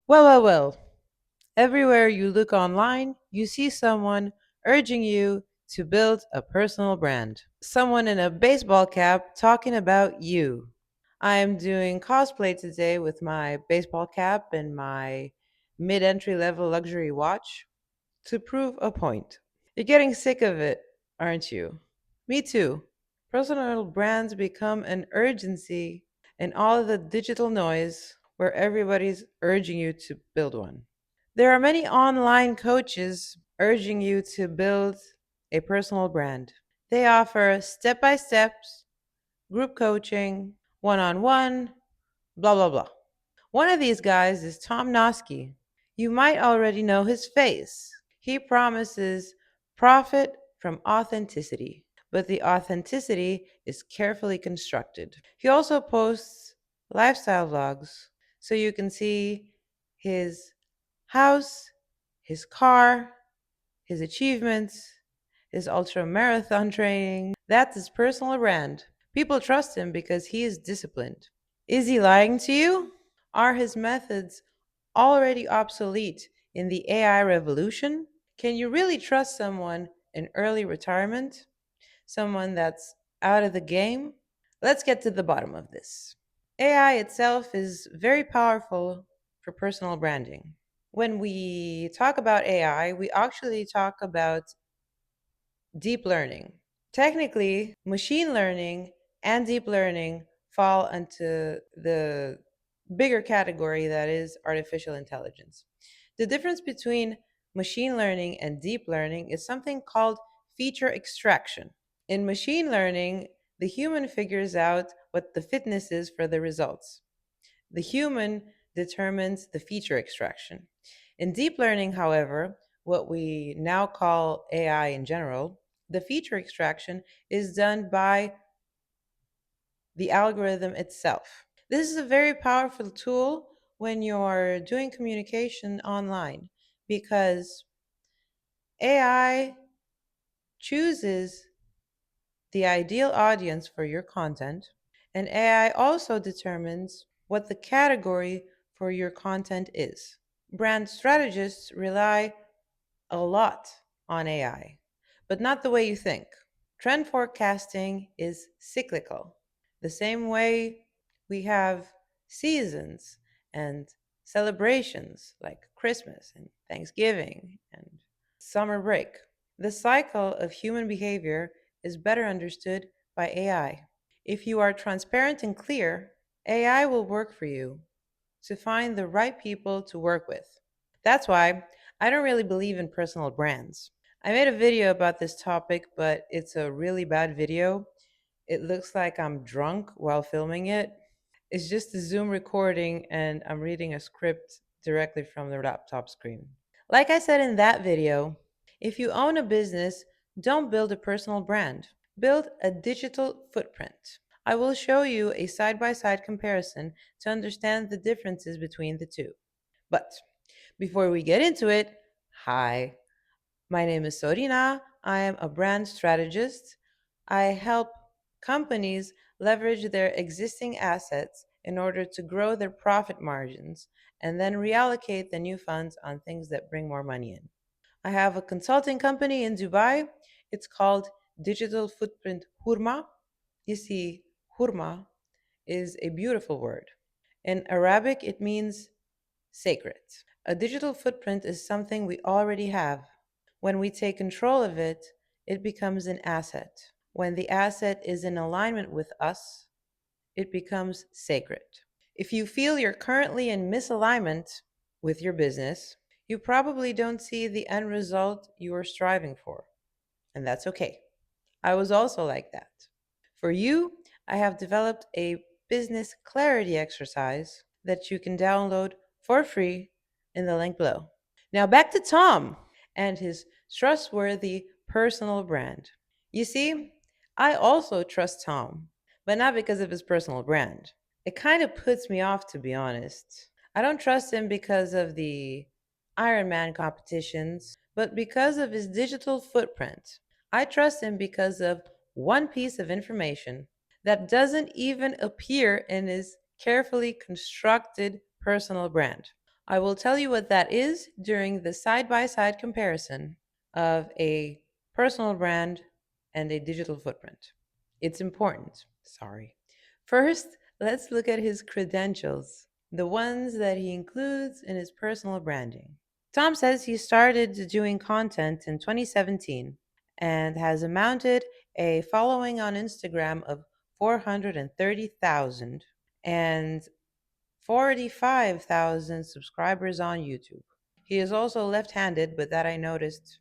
Well. Everywhere you look online, you see someone urging you to build a personal brand. Someone in a baseball cap talking about you. I am doing cosplay today with my baseball cap and my mid entry level luxury watch to prove a point. You're getting sick of it, aren't you? Me too. Personal brands become an urgency in all of the digital noise where everybody's urging you to build one. There are many online coaches urging you to build a personal brand. They offer step by steps, group coaching, one on one, blah, blah, blah. One of these guys is Tom Noske. You might already know his face. He promises profit from authenticity, but the authenticity is carefully constructed. He also posts lifestyle vlogs so you can see his house, his car, his achievements, his ultra marathon training. That's his personal brand. People trust him because he is disciplined. Is he lying to you? Are his methods already obsolete in the AI revolution? Can you really trust someone in early retirement? Someone that's out of the game? Let's get to the bottom of this. AI itself is very powerful for personal branding. When we talk about AI, we actually talk about deep learning. Technically, machine learning and deep learning fall into the bigger category that is artificial intelligence. The difference between machine learning and deep learning is something called feature extraction. In machine learning, the human figures out what the fitness is for the results. The human determines the feature extraction. In deep learning, however, what we now call AI in general, the feature extraction is done by the algorithm itself. This is a very powerful tool when you're doing communication online because AI chooses the ideal audience for your content, and AI also determines what the category for your content is. Brand strategists rely a lot on AI, but not the way you think. Trend forecasting is cyclical, the same way we have seasons and celebrations like Christmas and Thanksgiving and summer break. The cycle of human behavior is better understood by AI. If you are transparent and clear, AI will work for you to find the right people to work with. That's why I don't really believe in personal brands. I made a video about this topic, but it's a really bad video. It looks like I'm drunk while filming it. It's just a Zoom recording, and I'm reading a script directly from the laptop screen. Like I said in that video, if you own a business, don't build a personal brand. Build a digital footprint. I will show you a side by side comparison to understand the differences between the two. But before we get into it, hi, my name is Sorina. I am a brand strategist. I help companies leverage their existing assets in order to grow their profit margins and then reallocate the new funds on things that bring more money in. I have a consulting company in Dubai. It's called Digital Footprint Hurma. You see, Hurma is a beautiful word. In Arabic, it means sacred. A digital footprint is something we already have. When we take control of it, it becomes an asset. When the asset is in alignment with us, it becomes sacred. If you feel you're currently in misalignment with your business, you probably don't see the end result you are striving for. And that's okay. I was also like that. For you, I have developed a business clarity exercise that you can download for free in the link below. Now back to Tom and his trustworthy personal brand. You see, I also trust Tom, but not because of his personal brand. It kind of puts me off, to be honest. I don't trust him because of the Iron Man competitions, but because of his digital footprint. I trust him because of one piece of information that doesn't even appear in his carefully constructed personal brand. I will tell you what that is during the side by side comparison of a personal brand and a digital footprint. It's important. Sorry. First, let's look at his credentials, the ones that he includes in his personal branding. Tom says he started doing content in 2017 and has amounted a following on Instagram of 430,000 and 45,000 subscribers on YouTube. He is also left handed, but that I noticed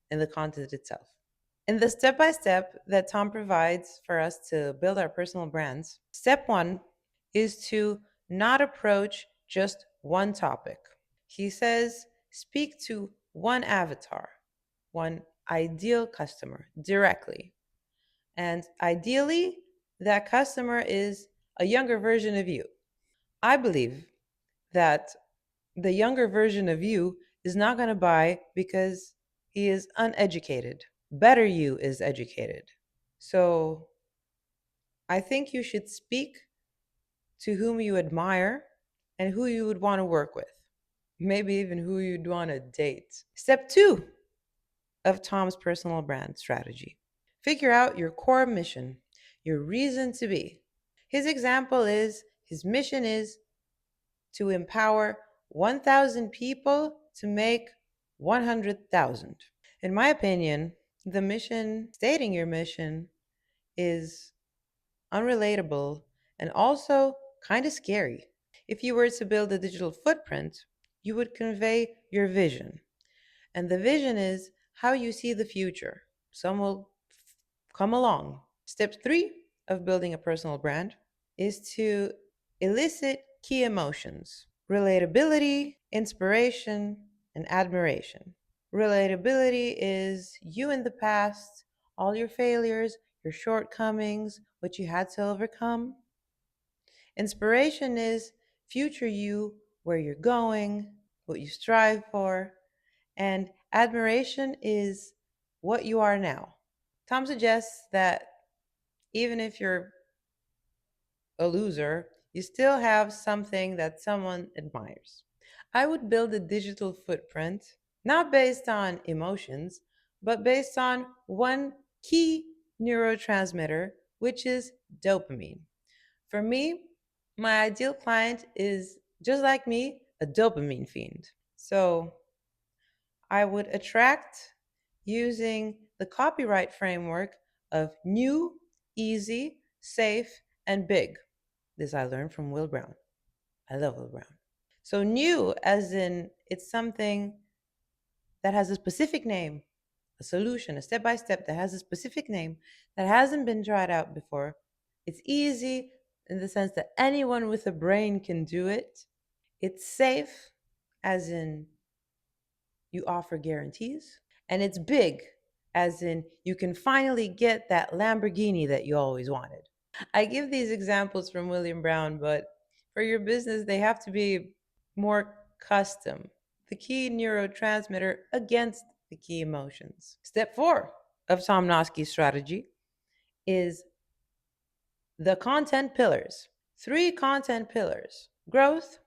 in the content itself. In the step by step that Tom provides for us to build our personal brands, step one is to not approach just one topic. He says, speak to one avatar, one ideal customer directly. And ideally, that customer is a younger version of you. I believe that the younger version of you is not going to buy because he is uneducated. Better you is educated. So I think you should speak to whom you admire and who you would want to work with, maybe even who you'd want to date. Step two of Tom's personal brand strategy: figure out your core mission, your reason to be. His example is his mission is to empower 1,000 people to make 100,000. In my opinion, the mission, stating your mission, is unrelatable and also kind of scary. If you were to build a digital footprint, you would convey your vision. And the vision is how you see the future. Some will come along. Step three of building a personal brand is to elicit key emotions: relatability, inspiration, and admiration. Relatability is you in the past, all your failures, your shortcomings, what you had to overcome. Inspiration is future you, where you're going, what you strive for. And admiration is what you are now. Tom suggests that even if you're a loser, you still have something that someone admires. I would build a digital footprint not based on emotions, but based on one key neurotransmitter, which is dopamine. For me, my ideal client is just like me, a dopamine fiend. So I would attract using the copyright framework of new, easy, safe, and big. This I learned from Will Brown. I love Will Brown. So, new, as in it's something that has a specific name, a solution, a step by step that has a specific name that hasn't been tried out before. It's easy in the sense that anyone with a brain can do it. It's safe, as in you offer guarantees. And it's big, as in you can finally get that Lamborghini that you always wanted. I give these examples from William Brown, but for your business, they have to be more custom. The key neurotransmitter against the key emotions. Step four of Tom Noske's strategy is the content pillars. Three content pillars: growth,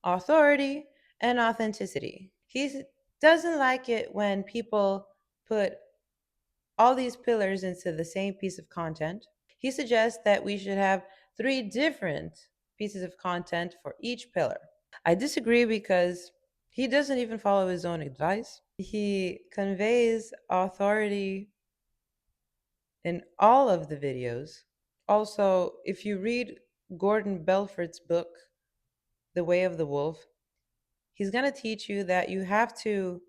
authority, and authenticity. He doesn't like it when people put all these pillars into the same piece of content. He suggests that we should have three different pieces of content for each pillar. I disagree because he doesn't even follow his own advice. He conveys authority in all of the videos. Also, if you read Gordon Belfort's book, The Way of the Wolf, he's going to teach you that you have to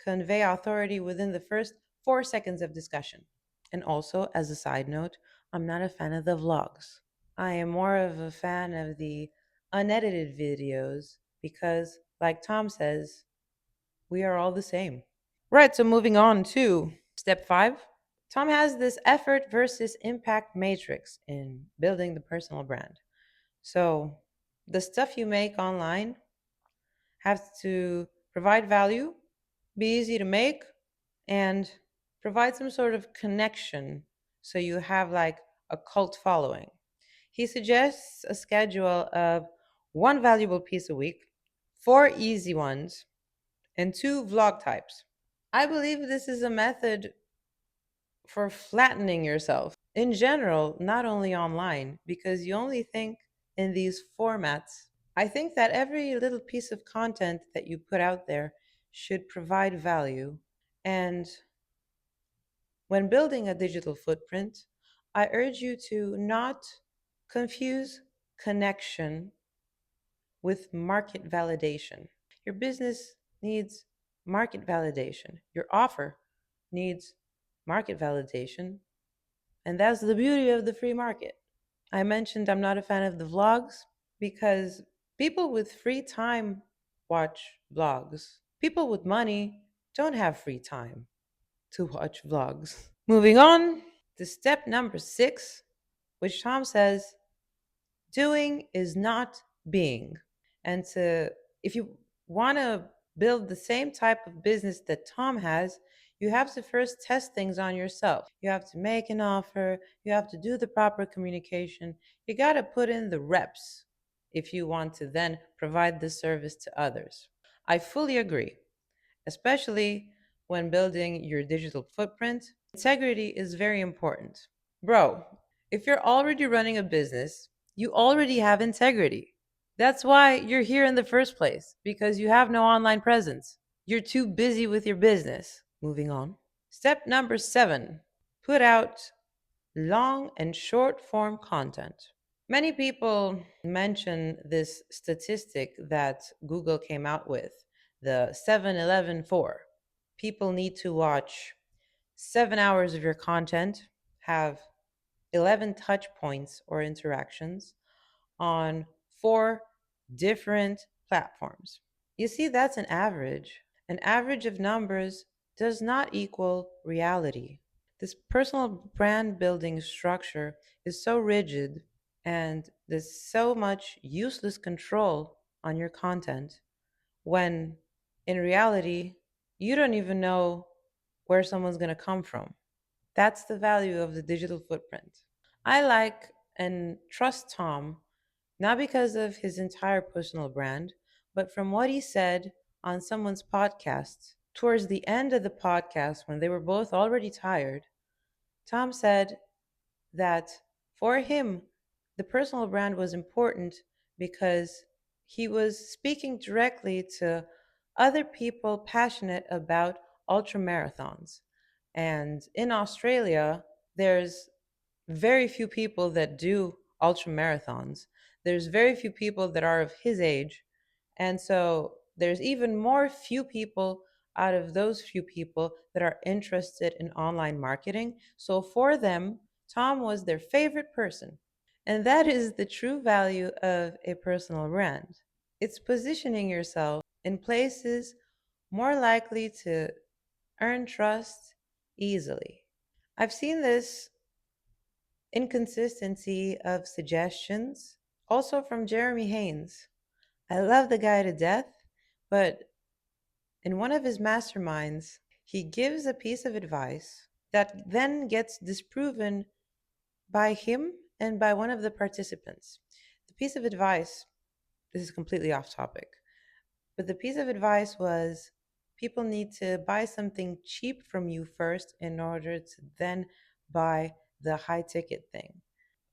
convey authority within the first 4 seconds of discussion. And also, as a side note, I'm not a fan of the vlogs. I am more of a fan of the unedited videos because, like Tom says, we are all the same. Right, so moving on to step five. Tom has this effort versus impact matrix in building the personal brand. So, the stuff you make online has to provide value, be easy to make, and provide some sort of connection so you have like a cult following. He suggests a schedule of one valuable piece a week, four easy ones, and two vlog types. I believe this is a method for flattening yourself in general, not only online, because you only think in these formats. I think that every little piece of content that you put out there should provide value. And when building a digital footprint, I urge you to not confuse connection with market validation. Your business needs market validation. Your offer needs market validation. And that's the beauty of the free market. I mentioned I'm not a fan of the vlogs because people with free time watch vlogs. People with money don't have free time to watch vlogs. Moving on to step number 6, which Tom says doing is not being. And to if you want to build the same type of business that Tom has, you have to first test things on yourself. You have to make an offer, you have to do the proper communication. You got to put in the reps if you want to then provide this service to others. I fully agree, especially when building your digital footprint. Integrity is very important. Bro, if you're already running a business, you already have integrity. That's why you're here in the first place, because you have no online presence. You're too busy with your business. Moving on. Step number 7, put out long and short form content. Many people mention this statistic that Google came out with, the 7-11-4. People need to watch 7 hours of your content, have 11 touch points or interactions on 4 different platforms. You see, that's an average. An average of numbers does not equal reality. This personal brand building structure is so rigid, and there's so much useless control on your content when in reality, you don't even know where someone's going to come from. That's the value of the digital footprint. I like and trust Tom, not because of his entire personal brand, but from what he said on someone's podcast. Towards the end of the podcast, when they were both already tired, Tom said that for him, the personal brand was important because he was speaking directly to other people passionate about ultra marathons. And in Australia, there's very few people that do ultra marathons. There's very few people that are of his age. And so there's even more few people out of those few people that are interested in online marketing. So for them, Tom was their favorite person. And that is the true value of a personal brand. It's positioning yourself in places more likely to earn trust easily. I've seen this inconsistency of suggestions, also from Jeremy Haynes. I love the guy to death, but in one of his masterminds, he gives a piece of advice that then gets disproven by him and by one of the participants. The piece of advice, this is completely off topic, but the piece of advice was people need to buy something cheap from you first in order to then buy the high ticket thing.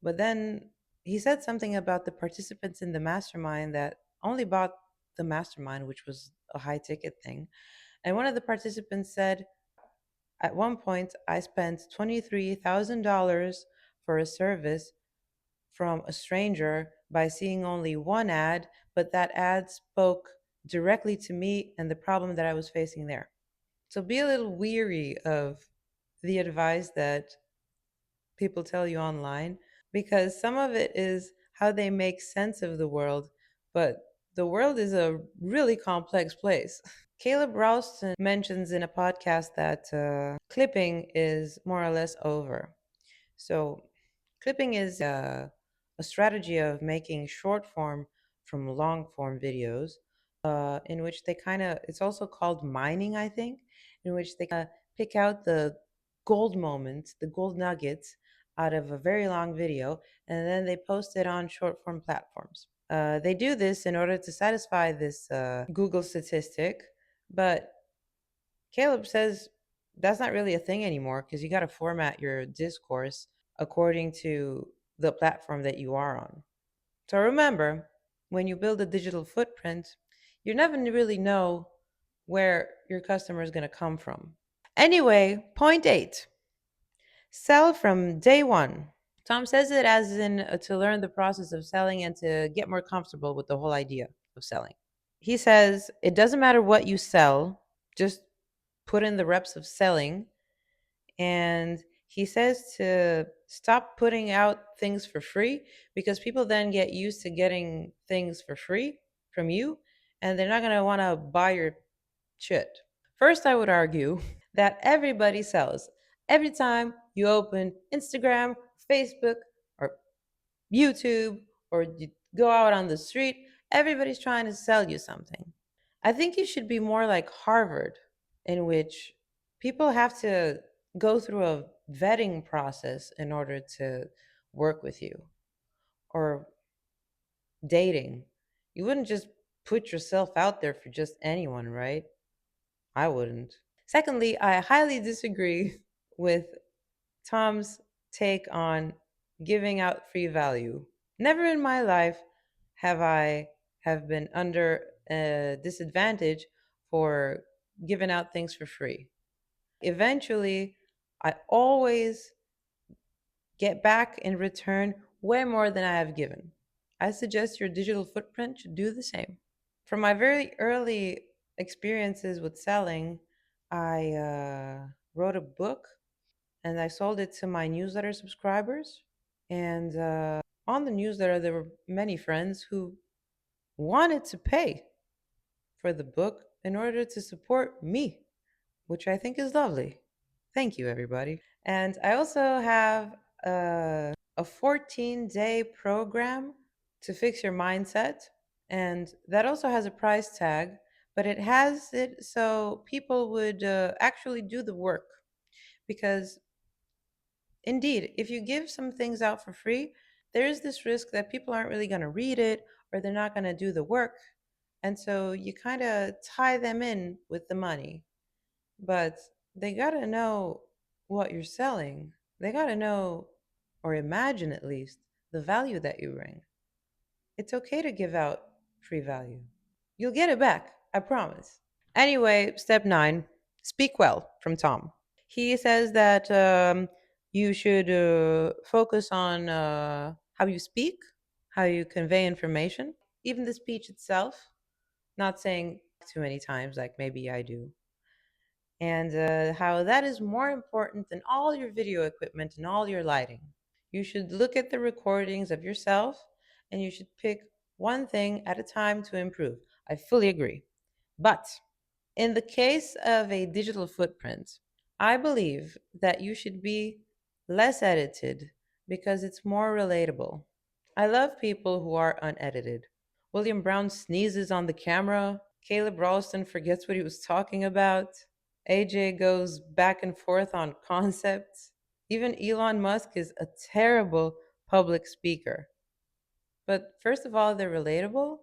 But then he said something about the participants in the mastermind that only bought the mastermind, which was a high ticket thing. And one of the participants said, at one point, I spent $23,000 for a service from a stranger by seeing only one ad, but that ad spoke directly to me and the problem that I was facing there. So be a little weary of the advice that people tell you online because some of it is how they make sense of the world, but the world is a really complex place. Caleb Ralston mentions in a podcast that clipping is more or less over. So, clipping is a strategy of making short form from long form videos, in which they kind of, it's also called mining, I think, in which they pick out the gold moments, the gold nuggets out of a very long video, and then they post it on short form platforms. They do this in order to satisfy this Google statistic, but Caleb says that's not really a thing anymore because you got to format your discourse according to the platform that you are on. So remember, when you build a digital footprint, you never really know where your customer is going to come from. Anyway, point 8, sell from day one. Tom says it as in to learn the process of selling and to get more comfortable with the whole idea of selling. He says it doesn't matter what you sell, just put in the reps of selling. And he says to stop putting out things for free because people then get used to getting things for free from you and they're not going to want to buy your shit. First, I would argue that everybody sells. Every time you open Instagram, Facebook, or YouTube, or you go out on the street, everybody's trying to sell you something. I think you should be more like Harvard, in which people have to go through a vetting process in order to work with you, or dating. You wouldn't just put yourself out there for just anyone, right? I wouldn't. Secondly, I highly disagree with Tom's take on giving out free value. Never in my life have been under a disadvantage for giving out things for free. Eventually, I always get back in return way more than I have given. I suggest your digital footprint should do the same. From my very early experiences with selling, I wrote a book and I sold it to my newsletter subscribers. And on the newsletter, there were many friends who wanted to pay for the book in order to support me, which I think is lovely. Thank you, everybody. And I also have a 14-day program to fix your mindset. And that also has a price tag, but it has it so people would actually do the work. Because indeed, if you give some things out for free, there is this risk that people aren't really going to read it or they're not going to do the work. And so you kind of tie them in with the money. But they got to know what you're selling. They got to know, or imagine at least, the value that you bring. It's okay to give out free value. You'll get it back, I promise. Anyway, step 9, speak well from Tom. He says that you should focus on how you speak, how you convey information, even the speech itself, not saying too many times like maybe I do, and how that is more important than all your video equipment and all your lighting. You should look at the recordings of yourself and you should pick one thing at a time to improve. I fully agree. But in the case of a digital footprint, I believe that you should be less edited because it's more relatable. I love people who are unedited. William Brown sneezes on the camera. Caleb Ralston forgets what he was talking about. AJ goes back and forth on concepts. Even Elon Musk is a terrible public speaker. But first of all, they're relatable.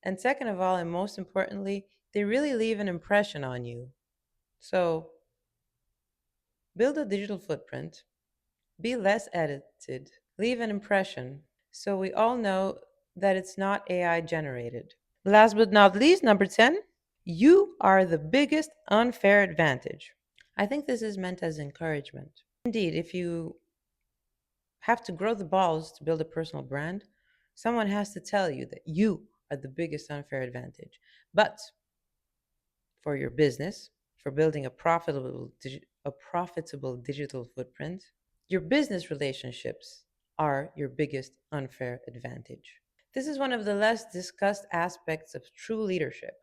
And second of all, and most importantly, they really leave an impression on you. So build a digital footprint, be less edited, leave an impression so we all know that it's not AI generated. Last but not least, number 10, you are the biggest unfair advantage. I think this is meant as encouragement. Indeed, if you have to grow the balls to build a personal brand, someone has to tell you that you are the biggest unfair advantage. But for your business, for building a profitable digital footprint, your business relationships are your biggest unfair advantage. This is one of the less discussed aspects of true leadership.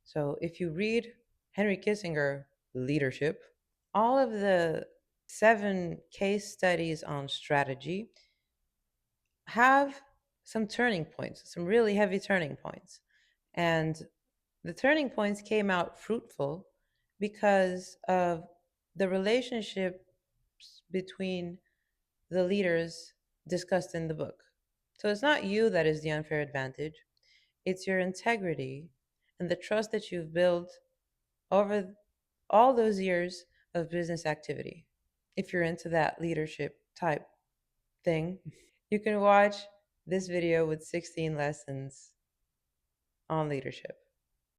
So if you read Henry Kissinger, Leadership, all of the 7 case studies on strategy have some turning points, some really heavy turning points. And the turning points came out fruitful because of the relationships between the leaders discussed in the book. So it's not you that is the unfair advantage, it's your integrity and the trust that you've built over all those years of business activity. If you're into that leadership type thing, you can watch this video with 16 lessons on leadership.